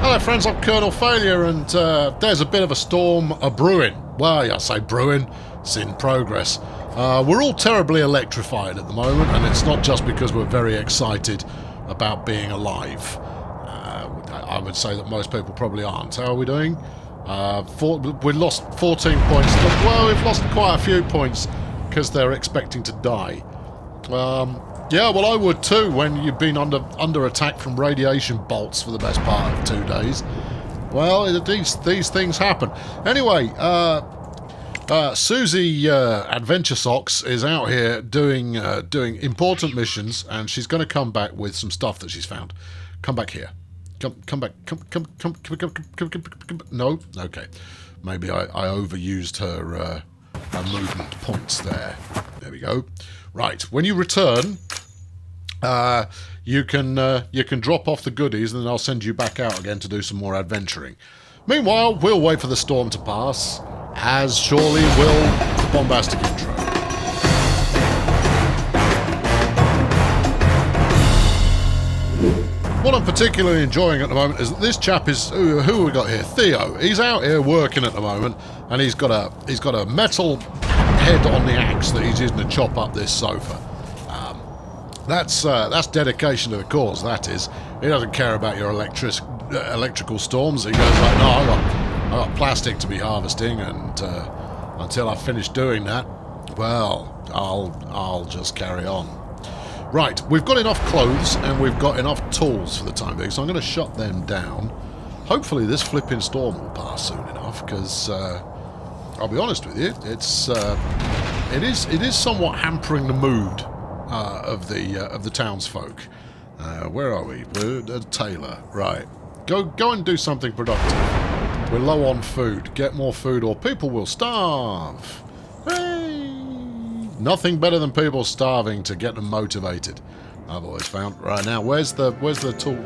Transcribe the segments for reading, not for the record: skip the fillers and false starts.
Hello friends, I'm Colonel Failure, and there's a bit of a storm a-brewing. Well, I say brewing, it's in progress. We're all terribly electrified at the moment, and it's not just because we're very excited about being alive. I would say that most people probably aren't. How are we doing? We lost 14 points. Well, we've lost quite a few points because they're expecting to die. Yeah, well, I would too when you've been under attack from radiation bolts for the best part of 2 days. Well, these things happen. Anyway, Susie Adventure Socks is out here doing important missions, and she's going to come back with some stuff that she's found. Come back here. Come back. Come. No? Okay. Maybe I overused her movement points there. There we go. Right. When you return, you can drop off the goodies, and then I'll send you back out again to do some more adventuring. Meanwhile, we'll wait for the storm to pass, as surely will the bombastic intro. What I'm particularly enjoying at the moment is that this chap is who have we got here? Theo. He's out here working at the moment, and he's got a metal head on the axe that he's using to chop up this sofa. That's dedication to the cause. That is. He doesn't care about your electrical storms. He goes like, no, I got plastic to be harvesting, and until I finish doing that, well, I'll just carry on. Right, we've got enough clothes and we've got enough tools for the time being, so I'm going to shut them down. Hopefully this flipping storm will pass soon enough, because I'll be honest with you, it is somewhat hampering the mood of the townsfolk. Where are we? We're at Taylor. Right. Go and do something productive. We're low on food. Get more food or people will starve. Hey! Nothing better than people starving to get them motivated. I've always found. Right now, where's the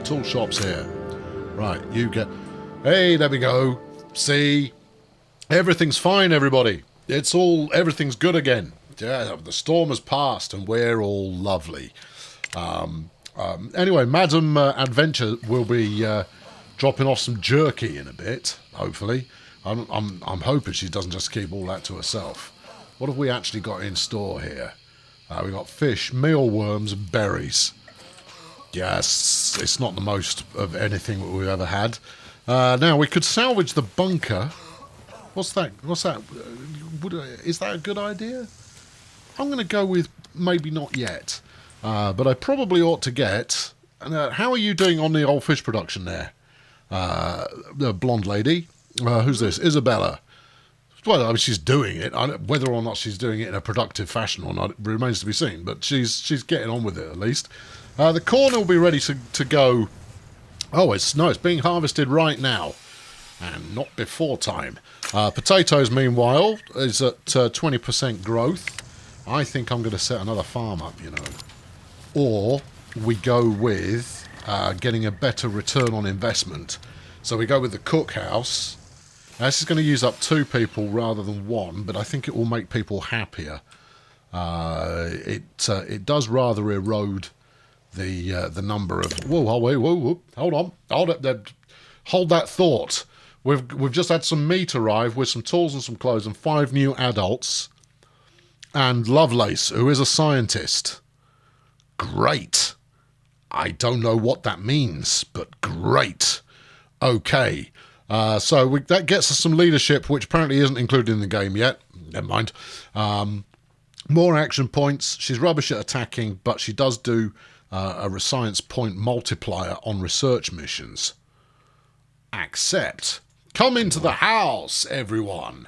tool shops here? Right, you get. Hey, there we go. See, everything's fine, everybody. Everything's good again. Yeah, the storm has passed and we're all lovely. Anyway, Madam Adventure will be dropping off some jerky in a bit. Hopefully, I'm hoping she doesn't just keep all that to herself. What have we actually got in store here? We've got fish, mealworms, and berries. Yes, it's not the most of anything that we've ever had. Now, we could salvage the bunker. What's that? Is that a good idea? I'm going to go with maybe not yet. But I probably ought to get... how are you doing on the old fish production there? The blonde lady. Who's this? Isabella. Well, I mean, she's doing it. Whether or not she's doing it in a productive fashion or not remains to be seen. But she's getting on with it at least. The corn will be ready to go. Oh, it's being harvested right now, and not before time. Potatoes, meanwhile, is at 20% growth. I think I'm going to set another farm up, you know, or we go with getting a better return on investment. So we go with the cookhouse. Now, this is going to use up 2 people rather than 1, but I think it will make people happier. It does rather erode the number of... Whoa, hold on. Hold that thought. We've just had some meat arrive with some tools and some clothes and 5 new adults. And Lovelace, who is a scientist. Great. I don't know what that means, but great. Okay. So that gets us some leadership, which apparently isn't included in the game yet. Never mind. More action points. She's rubbish at attacking, but she does do a science point multiplier on research missions. Accept. Come into the house, everyone.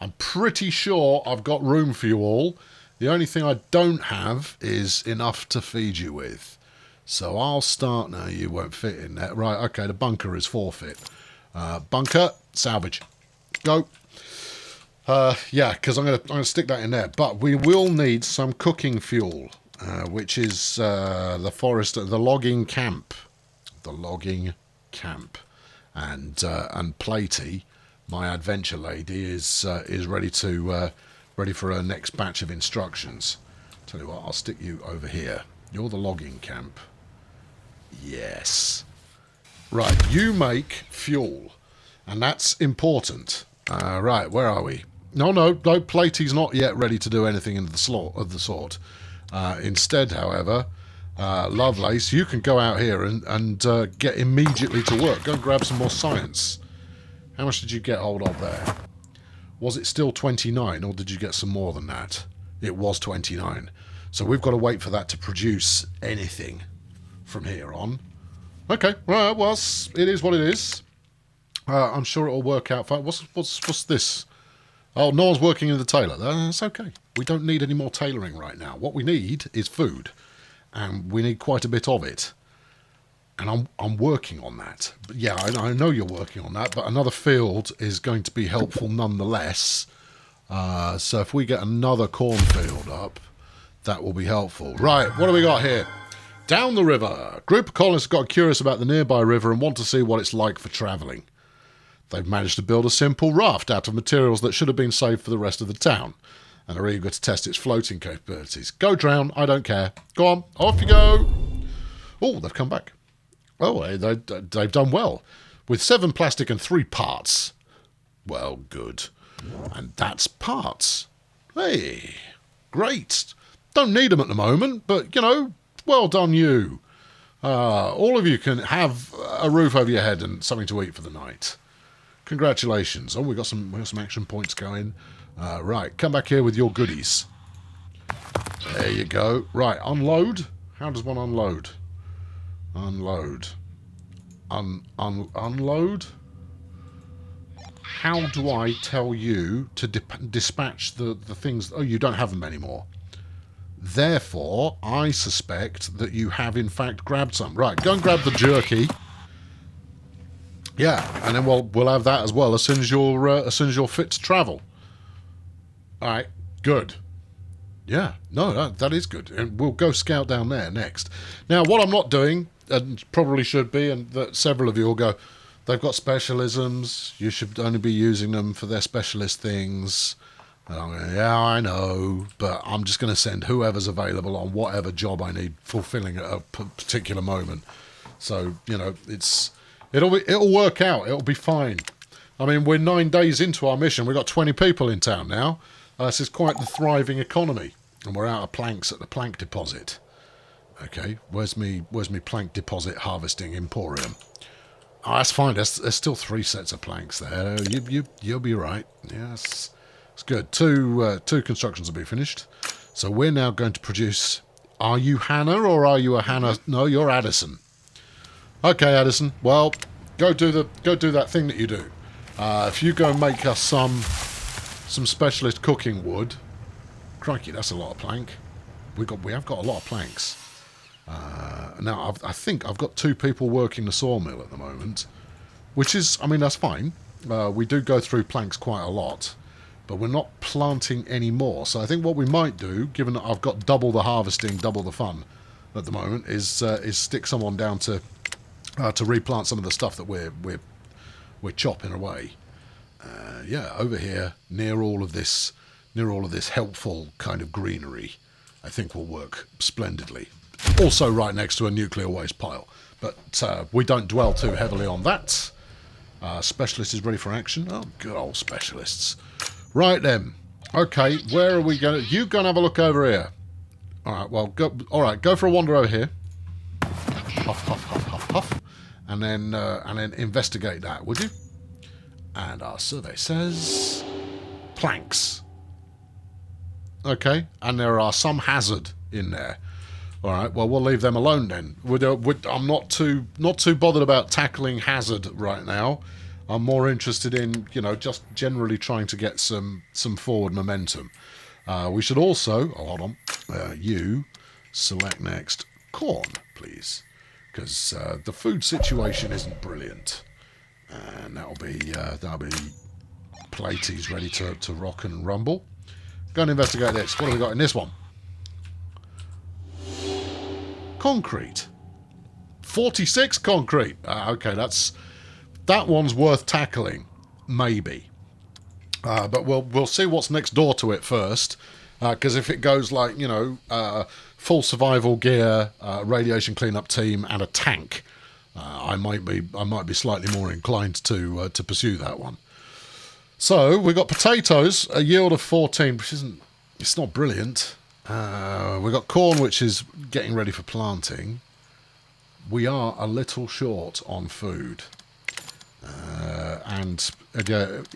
I'm pretty sure I've got room for you all. The only thing I don't have is enough to feed you with. So I'll start now. You won't fit in there. Right, okay, the bunker is forfeit. Bunker, salvage. Go. Yeah, because I'm gonna stick that in there. But we will need some cooking fuel, which is the logging camp. The logging camp. And Platey, my adventure lady, is ready for her next batch of instructions. Tell you what, I'll stick you over here. You're the logging camp. Yes. Right, you make fuel, and that's important. Right, where are we? No, Platey's not yet ready to do anything of the sort. Instead, however, Lovelace, you can go out here and get immediately to work. Go and grab some more science. How much did you get hold of there? Was it still 29, or did you get some more than that? It was 29. So we've got to wait for that to produce anything from here on. Okay, right, well, it is what it is. I'm sure it'll work out fine. What's this? Oh, no one's working in the tailor. That's okay. We don't need any more tailoring right now. What we need is food, and we need quite a bit of it. And I'm working on that. But yeah, I know you're working on that, but another field is going to be helpful nonetheless. So if we get another cornfield up, that will be helpful. Right, what do we got here? Down the river. A group of colonists got curious about the nearby river and want to see what it's like for travelling. They've managed to build a simple raft out of materials that should have been saved for the rest of the town, and are eager to test its floating capabilities. Go drown, I don't care. Go on, off you go. Oh, they've come back. Oh, they've done well. With 7 plastic and 3 parts. Well, good. And that's parts. Hey, great. Don't need them at the moment, but, you know, well done you. All of you can have a roof over your head and something to eat for the night. Congratulations. Oh, we got some action points going. Right, come back here with your goodies. There you go. Right, unload. How does one unload? Unload. Unload? How do I tell you to dispatch the things? Oh, you don't have them anymore. Therefore, I suspect that you have, in fact, grabbed some. Right, go and grab the jerky. Yeah, and then we'll have that as well as soon as you're fit to travel. All right, good. Yeah, no, that is good. And we'll go scout down there next. Now, what I'm not doing, and probably should be, and that several of you will go, they've got specialisms. You should only be using them for their specialist things. And I'm going, yeah, I know, but I'm just going to send whoever's available on whatever job I need fulfilling at a particular moment. So, you know, it'll work out. It'll be fine. I mean, we're 9 days into our mission. We've got 20 people in town now. This is quite the thriving economy. And we're out of planks at the plank deposit. Okay, where's me plank deposit harvesting emporium? Oh, that's fine. There's still 3 sets of planks there. You'll be right. Yes. It's good. Two constructions will be finished. So we're now going to produce... Are you Hannah or are you a Hannah? No, you're Addison. Okay, Addison. Well, go do that thing that you do. If you go and make us some specialist cooking wood... Crikey, that's a lot of plank. We have got a lot of planks. Now, I think I've got 2 people working the sawmill at the moment, which is, I mean, that's fine. We do go through planks quite a lot, but we're not planting any more. So I think what we might do, given that I've got double the harvesting, double the fun at the moment, is stick someone down to replant some of the stuff that we're chopping away. Yeah, over here near all of this helpful kind of greenery, I think will work splendidly. Also right next to a nuclear waste pile. But we don't dwell too heavily on that. Specialist is ready for action. Oh, good old specialists. Right then. Okay, where are we going? You go and have a look over here. All right, well, go for a wander over here. Huff, huff, huff, huff, huff. And then investigate that, would you? And our survey says... planks. Okay, and there are some hazard in there. All right, well, we'll leave them alone then. I'm not too bothered about tackling hazard right now. I'm more interested in, you know, just generally trying to get some forward momentum. We should also, hold on, you select next corn, please, because the food situation isn't brilliant, and that'll be Platey's ready to rock and rumble. Go and investigate this. What have we got in this one? Concrete. 46 concrete. Okay, that one's worth tackling, maybe. But we'll see what's next door to it first, because if it goes like, you know, full survival gear, radiation cleanup team, and a tank, I might be slightly more inclined to pursue that one. So we've got potatoes, a yield of 14, which it's not brilliant. We've got corn, which is getting ready for planting. We are a little short on food. And again,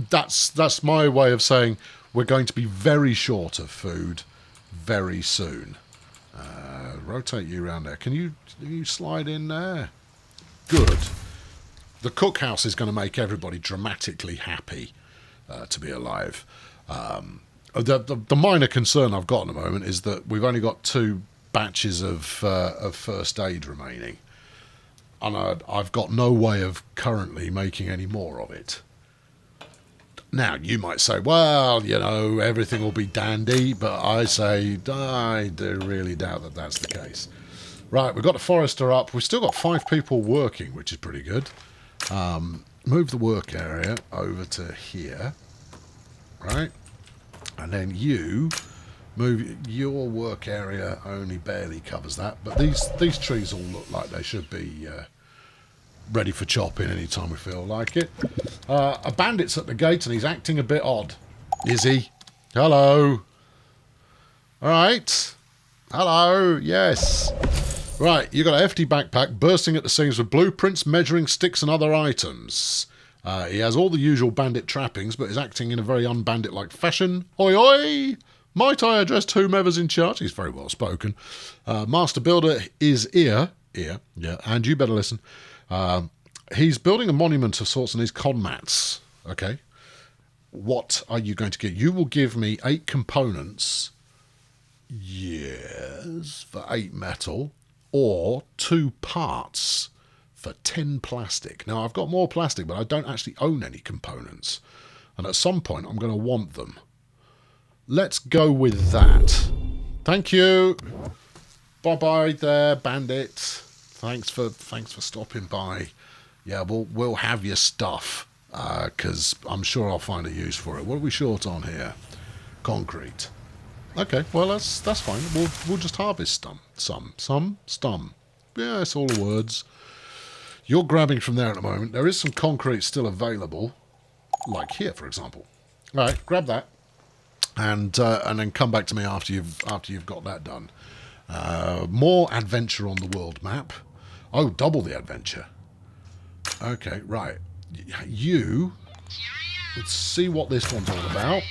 that's my way of saying we're going to be very short of food very soon. Rotate you around there. Can you slide in there? Good. The cookhouse is going to make everybody dramatically happy to be alive. The minor concern I've got at the moment is that we've only got 2 batches of first aid remaining. And I've got no way of currently making any more of it. Now, you might say, well, everything will be dandy, but I say, I do really doubt that that's the case. Right, we've got the forester up. We've still got 5 people working, which is pretty good. Move the work area over to here. Right? And then you move your work area, only barely covers that. But these trees all look like they should be ready for chopping anytime we feel like it. A bandit's at the gate and he's acting a bit odd. Is he? Hello. All right. Hello. Yes. Right, you got a hefty backpack bursting at the seams with blueprints, measuring sticks and other items. He has all the usual bandit trappings, but is acting in a very unbandit-like fashion. Oi, oi! Might I address whomever's in charge? He's very well spoken. Master Builder is here, yeah, and you better listen. He's building a monument of sorts on his con mats. Okay. What are you going to get? You will give me 8 components. Yes, for 8 metal. Or 2 parts for 10 plastic. Now, I've got more plastic, but I don't actually own any components. And at some point, I'm going to want them. Let's go with that. Thank you. Bye-bye there, bandit. Thanks for stopping by. Yeah, we'll have your stuff, because I'm sure I'll find a use for it. What are we short on here? Concrete. Okay, well that's fine. We'll just harvest some. Yeah, it's all the words. You're grabbing from there at the moment. There is some concrete still available, like here, for example. All right, grab that, and then come back to me after you've got that done. More adventure on the world map. Oh, double the adventure. Okay, right. Let's see what this one's all about.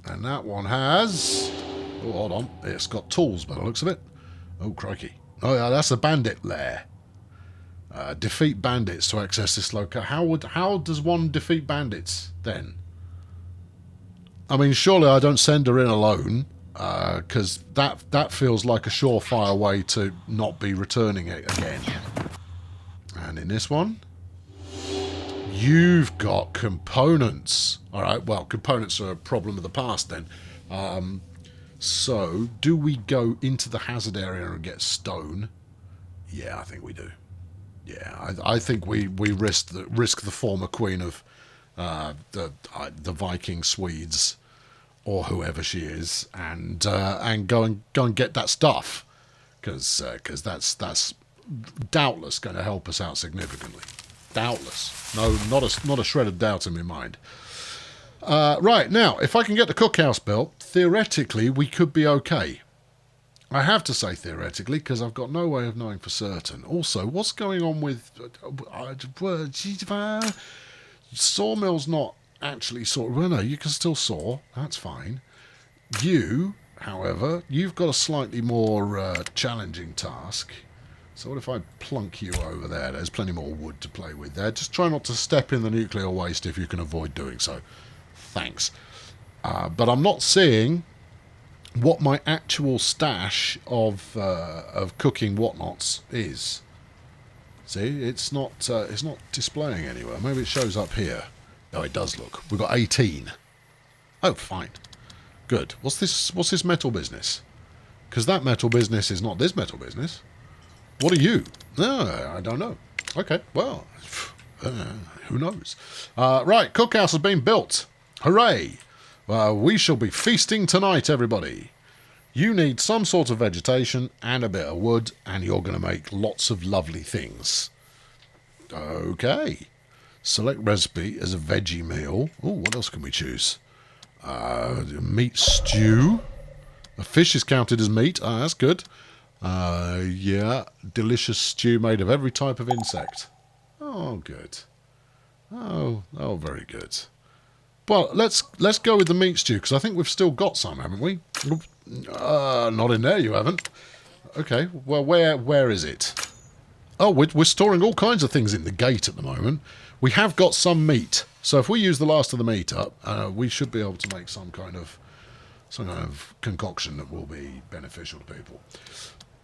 And that one has... Oh, hold on. It's got tools by the looks of it. Oh, crikey. Oh, yeah, that's a bandit lair. Defeat bandits to access this location. How does one defeat bandits, then? I mean, surely I don't send her in alone, because that feels like a surefire way to not be returning it again. And in this one... You've got components. All right, well, components are a problem of the past then. So, do we go into the hazard area and get stone? Yeah, I think we do. Yeah, I think we risk the former queen of the Viking Swedes, or whoever she is, and go and get that stuff, because that's doubtless going to help us out significantly. Doubtless. No, not a shred of doubt in my mind. Right, now, if I can get the cookhouse built, theoretically, we could be okay. I have to say theoretically, because I've got no way of knowing for certain. Also, what's going on with... Sawmill's not actually saw... Well, no, you can still saw. That's fine. You, however, you've got a slightly more challenging task. So what if I plunk you over there? There's plenty more wood to play with there. Just try not to step in the nuclear waste if you can avoid doing so. Thanks. But I'm not seeing what my actual stash of cooking whatnots is. See, it's not displaying anywhere. Maybe it shows up here. Oh, it does look. We've got 18. Oh, fine. Good. What's this metal business? Because that metal business is not this metal business. What are you? I don't know. Okay, well, who knows? Right, cookhouse has been built. Hooray! We shall be feasting tonight, everybody. You need some sort of vegetation and a bit of wood, and you're going to make lots of lovely things. Okay. Select recipe as a veggie meal. Oh, what else can we choose? Meat stew. A fish is counted as meat. Ah, that's good. Yeah, delicious stew made of every type of insect. Oh, good. Oh, very good. Well, let's go with the meat stew, because I think we've still got some, haven't we? Not in there, you haven't. Okay, well, where is it? Oh, we're storing all kinds of things in the gate at the moment. We have got some meat, so if we use the last of the meat up, we should be able to make some kind of concoction that will be beneficial to people.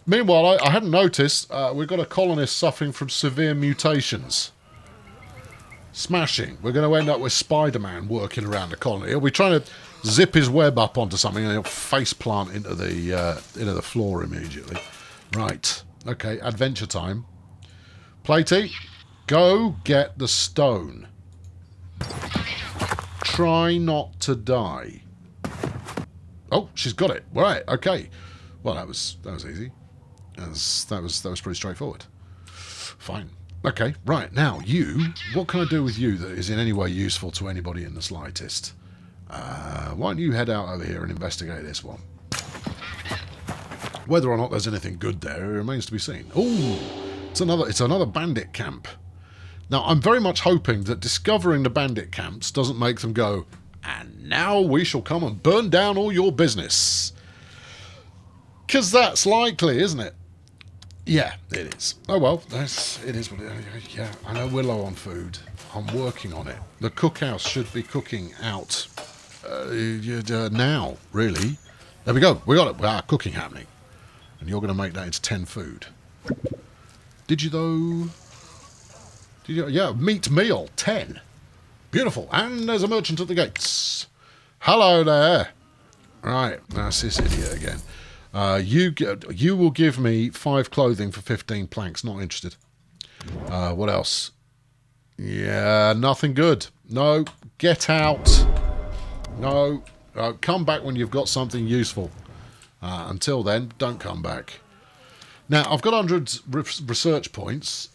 Meanwhile, I hadn't noticed, we've got a colonist suffering from severe mutations. Smashing. We're going to end up with Spider-Man working around the colony. He'll be trying to zip his web up onto something and he'll face plant into the floor immediately. Right. Okay, adventure time. Platey, go get the stone. Try not to die. Oh, she's got it. Right, okay. Well, that was easy. That was pretty straightforward. Fine. Okay, right, now, what can I do with you that is in any way useful to anybody in the slightest? Why don't you head out over here and investigate this one? Whether or not there's anything good there remains to be seen. Oh, it's another bandit camp. Now, I'm very much hoping that discovering the bandit camps doesn't make them go, and now we shall come and burn down all your business. Because that's likely, isn't it? Yeah, it is. Oh well, it is what it is. Yeah, I know we're low on food. I'm working on it. The cookhouse should be cooking out now, really. There we go. We got it. Cooking happening. And you're going to make that into 10 food. Did you, though? Did you? Yeah, meat meal, 10. Beautiful. And there's a merchant at the gates. Hello there. Right, that's this idiot again. You will give me 5 clothing for 15 planks. Not interested. What else? Yeah, nothing good. No, get out. No, come back when you've got something useful. Until then, don't come back. Now, I've got 100 research points,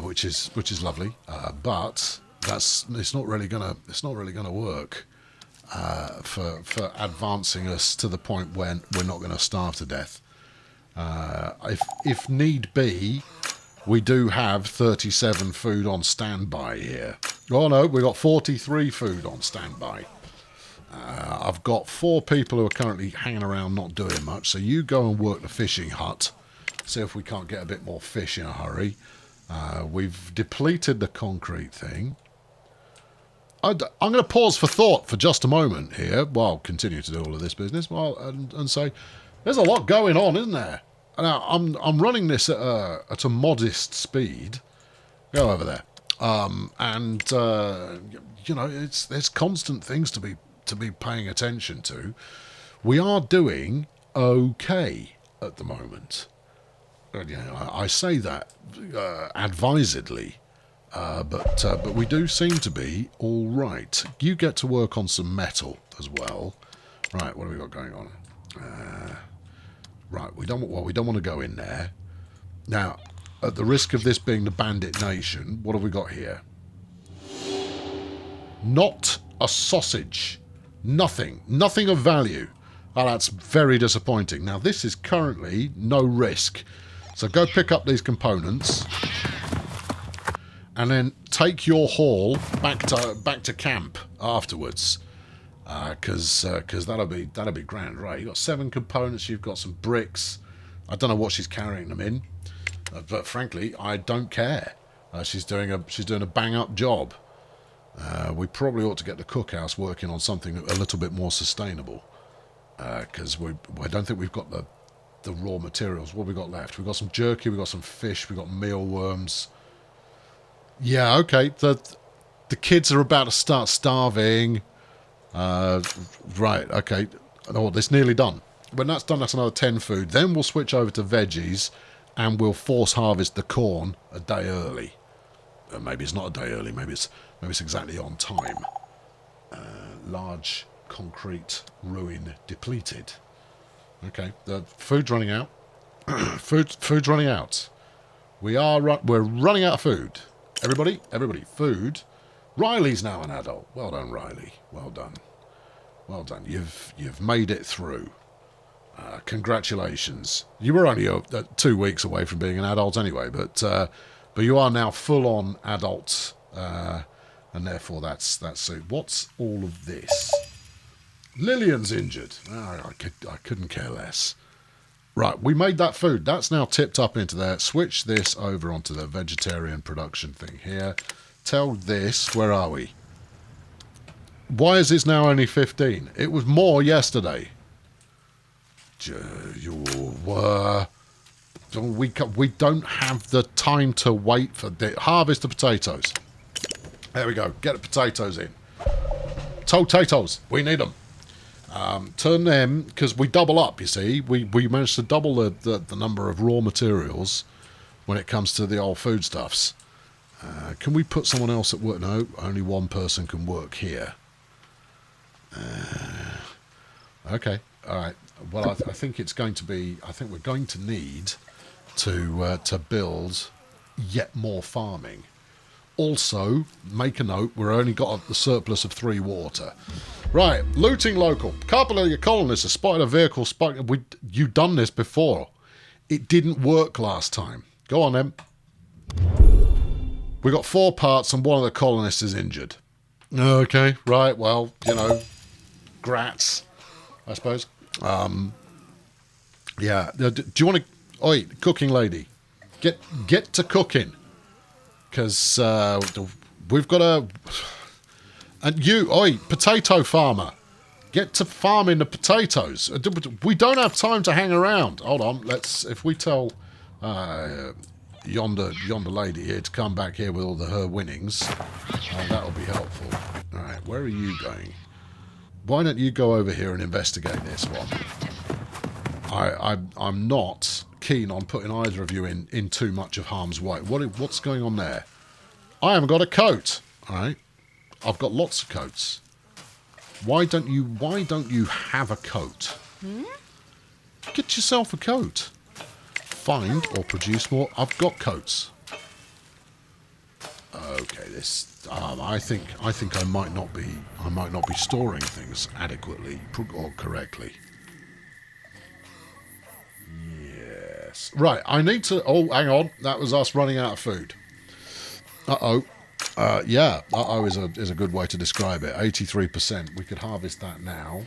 which is lovely, but it's not really gonna work. For advancing us to the point when we're not going to starve to death. If need be, we do have 37 food on standby here. Oh no, we've got 43 food on standby. I've got 4 people who are currently hanging around not doing much, so you go and work the fishing hut. See if we can't get a bit more fish in a hurry. We've depleted the concrete thing. I'm going to pause for thought for just a moment here, while continue to do all of this business, and say, there's a lot going on, isn't there? Now, I'm running this at a modest speed. Go over there, there's constant things to be paying attention to. We are doing okay at the moment. I say that advisedly. But we do seem to be all right. You get to work on some metal as well. Right, what have we got going on? Right, we don't want to go in there. Now, at the risk of this being the bandit nation, what have we got here? Not a sausage. Nothing of value. Oh, that's very disappointing. Now, this is currently no risk. So go pick up these components. And then take your haul back to camp afterwards, because that'll be grand, right? You've got 7 components. You've got some bricks. I don't know what she's carrying them in, but frankly, I don't care. She's doing a bang up job. We probably ought to get the cookhouse working on something a little bit more sustainable, because I don't think we've got the raw materials. What have we got left? We've got some jerky. We've got some fish. We've got mealworms. Yeah, okay. The kids are about to start starving. Right, okay. Oh, it's nearly done. When that's done, that's another 10 food. Then we'll switch over to veggies, and we'll force harvest the corn a day early. Maybe it's not a day early. Maybe it's exactly on time. Large concrete ruin depleted. Okay, the food's running out. Food's running out. We're running out of food. Everybody, food. Riley's now an adult. Well done, Riley. Well done. Well done. You've made it through. Congratulations. You were only 2 weeks away from being an adult anyway, but you are now full on adult, and therefore that's it. What's all of this? Lillian's injured. I couldn't care less. Right, we made that food. That's now tipped up into there. Switch this over onto the vegetarian production thing here. Tell this, where are we? Why is this now only 15? It was more yesterday. We don't have the time to wait for this. Harvest the potatoes. There we go. Get the potatoes in. Potatoes. We need them. Turn them, because we double up, you see. We managed to double the number of raw materials when it comes to the old foodstuffs. Can we put someone else at work? No, only one person can work here. Okay, all right. Well, I think it's going to be. I think we're going to need to build yet more farming. Also, make a note. We're only got the surplus of 3 water. Right, looting local. A couple of your colonists have spotted a vehicle. You've done this before. It didn't work last time. Go on then. We got 4 parts and one of the colonists is injured. Okay, right. Well, grats, I suppose. Yeah. Do you want to... Oi, cooking lady. Get to cooking. Because we've got a... And you, oi, potato farmer. Get to farming the potatoes. We don't have time to hang around. Hold on. If we tell yonder lady here to come back here with all her winnings, that'll be helpful. All right, where are you going? Why don't you go over here and investigate this one? I'm not keen on putting either of you in too much of harm's way. What's going on there? I haven't got a coat. All right, I've got lots of coats. Why don't you have a coat? Get yourself a coat. Find or produce more. I've got coats. Okay, this. I think I might not be storing things adequately or correctly. Yes. Right. I need to. Oh, hang on. That was us running out of food. Yeah. Is a good way to describe it. 83%. We could harvest that now.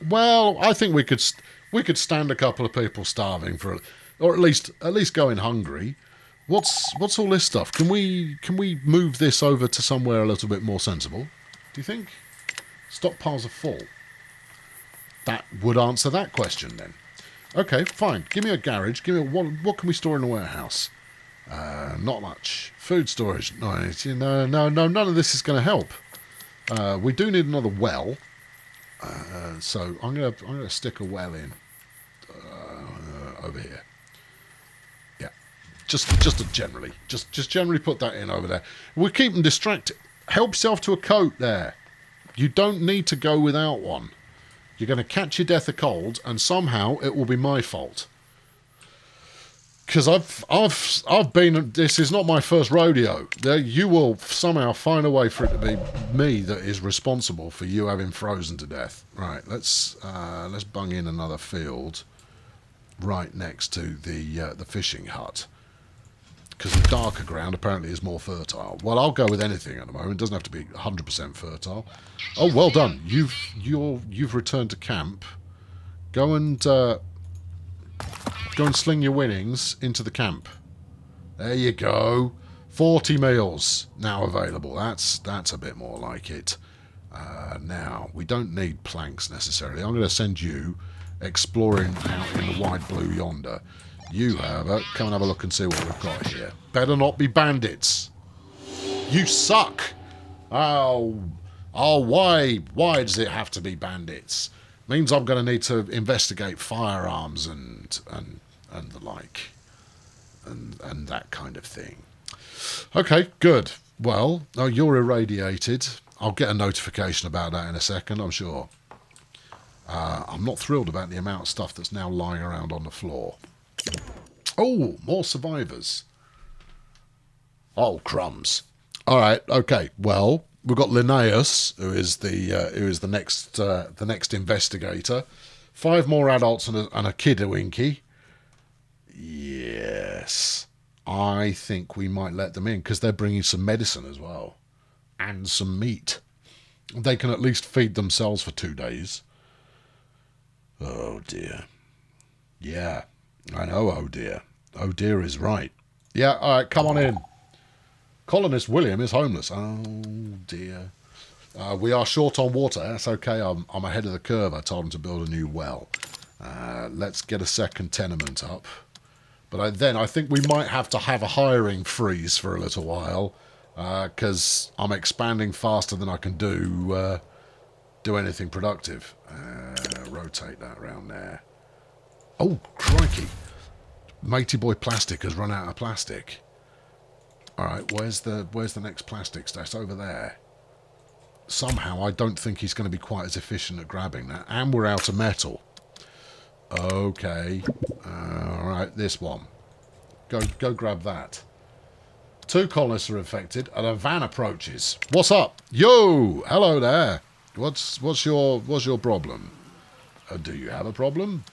Well, I think we could stand a couple of people starving or at least going hungry. What's all this stuff? Can we move this over to somewhere a little bit more sensible? Do you think? Stockpiles are full. That would answer that question then. Okay, fine. Give me a garage. Give me what can we store in the warehouse? Not much. Food storage. No, none of this is going to help. We do need another well. So I'm gonna stick a well in over here. Yeah, just generally put that in over there. We'll keep them distracted. Help yourself to a coat there. You don't need to go without one. You're going to catch your death of cold, and somehow it will be my fault. Because I've been. This is not my first rodeo. You will somehow find a way for it to be me that is responsible for you having frozen to death. Right. Let's bung in another field right next to the fishing hut. Because the darker ground apparently is more fertile. Well, I'll go with anything at the moment. It doesn't have to be 100% fertile. Oh, well done. You've returned to camp. Go and sling your winnings into the camp. There you go. 40 meals now available. That's a bit more like it. Now, we don't need planks necessarily. I'm going to send you exploring out in the wide blue yonder. You, however, come and have a look and see what we've got here. Better not be bandits. You suck. Oh, why does it have to be bandits? Means I'm going to need to investigate firearms and the like, and that kind of thing. Okay, good. Well, you're irradiated. I'll get a notification about that in a second, I'm sure. I'm not thrilled about the amount of stuff that's now lying around on the floor. Oh, more survivors. Oh, crumbs. All right, okay. Well, we've got Linnaeus, who is the next investigator. 5 more adults and a kidawinky. Yes, I think we might let them in because they're bringing some medicine as well and some meat. They can at least feed themselves for 2 days. Oh dear. Yeah, I know. Oh dear. Oh dear is right. Yeah. All right, come on in. Colonist William is homeless. Oh dear. We are short on water. That's okay. I'm ahead of the curve. I told him to build a new well. Let's get a second tenement up. But I think we might have to have a hiring freeze for a little while because I'm expanding faster than I can do anything productive. Rotate that around there. Oh, crikey. Matey Boy Plastic has run out of plastic. All right, where's the next plastic stash? Over there. Somehow, I don't think he's going to be quite as efficient at grabbing that. And we're out of metal. Okay. All right, this one. Go grab that. 2 colonists are infected, and a van approaches. What's up? Yo! Hello there. What's your problem? Do you have a problem?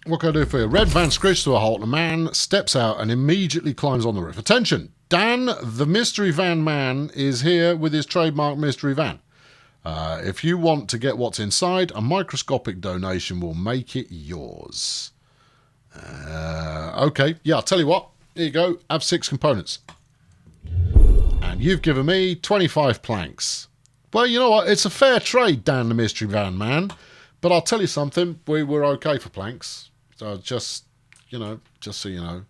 What can I do for you? Red van screeches to a halt. A man steps out and immediately climbs on the roof. Attention! Dan, the mystery van man, is here with his trademark mystery van. If you want to get what's inside, a microscopic donation will make it yours. Okay, yeah, I'll tell you what. Here you go. Have 6 components. And you've given me 25 planks. Well, you know what? It's a fair trade, Dan the mystery van man. But I'll tell you something. We were okay for planks. So just so you know.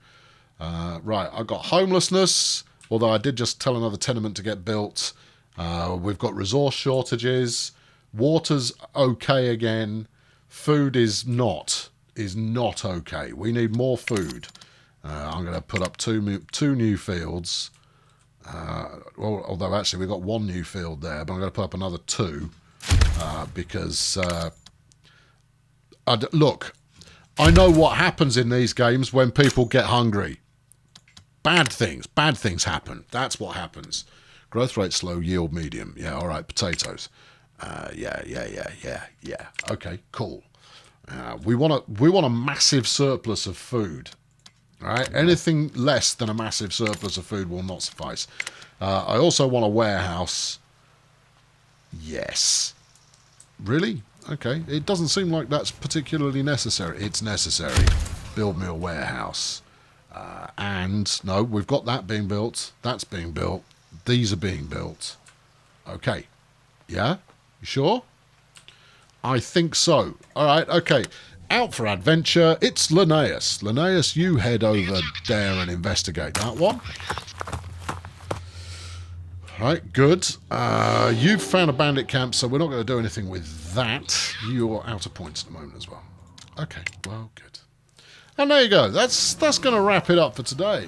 Right, I've got homelessness. Although I did just tell another tenement to get built. We've got resource shortages. Water's okay again. Food is not okay. We need more food. I'm going to put up two new fields. Although actually we've got 1 new field there, but I'm going to put up another 2 because look, I know what happens in these games when people get hungry. Bad things happen. That's what happens. Growth rate slow, yield medium. Yeah, all right, potatoes. Yeah. Okay, cool. We want a massive surplus of food. All right, anything less than a massive surplus of food will not suffice. I also want a warehouse. Yes. Really? Okay. It doesn't seem like that's particularly necessary. It's necessary. Build me a warehouse. And no, we've got that being built. That's being built. These are being built. Okay. Yeah? You sure? I think so. All right. Okay. Out for adventure. It's Linnaeus. Linnaeus, you head over there and investigate that one. Right, good. You've found a bandit camp, so we're not going to do anything with that. You're out of points at the moment as well. Okay, well, good. And there you go. That's going to wrap it up for today.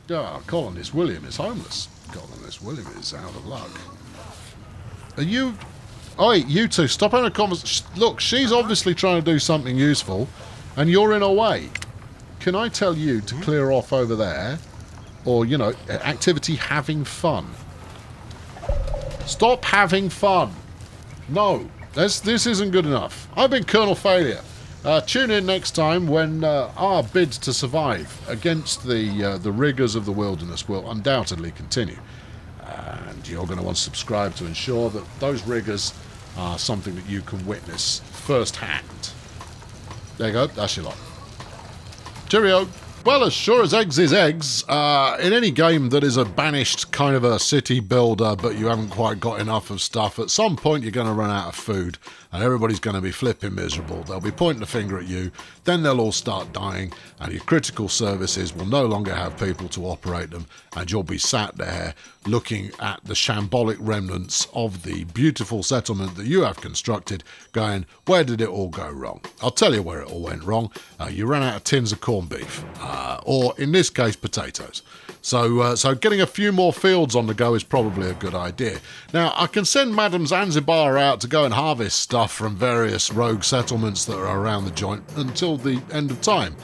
Colonist William is homeless. Colonist William is out of luck. Are you... Oi, you two, stop having a conversation. Look, she's obviously trying to do something useful, and you're in her way. Can I tell you to clear off over there? Or, you know, activity having fun. Stop having fun. No, this isn't good enough. I've been Colonel Failure. Tune in next time when our bid to survive against the rigours of the wilderness will undoubtedly continue. And you're going to want to subscribe to ensure that those rigours are something that you can witness firsthand. There you go, that's your lot. Cheerio. Well, as sure as eggs is eggs, in any game that is a banished kind of a city builder, but you haven't quite got enough of stuff, at some point you're going to run out of food, and everybody's going to be flipping miserable. They'll be pointing a finger at you, then they'll all start dying, and your critical services will no longer have people to operate them, and you'll be sat there looking at the shambolic remnants of the beautiful settlement that you have constructed, going, where did it all go wrong? I'll tell you where it all went wrong. You ran out of tins of corned beef. or in this case, potatoes. So getting a few more fields on the go is probably a good idea. Now, I can send Madam Zanzibar out to go and harvest stuff from various rogue settlements that are around the joint until the end of time.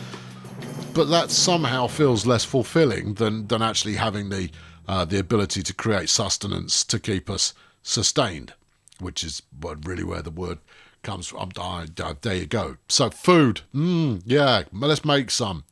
But that somehow feels less fulfilling than actually having the ability to create sustenance to keep us sustained, which is really where the word comes from. There you go. So food, yeah, let's make some.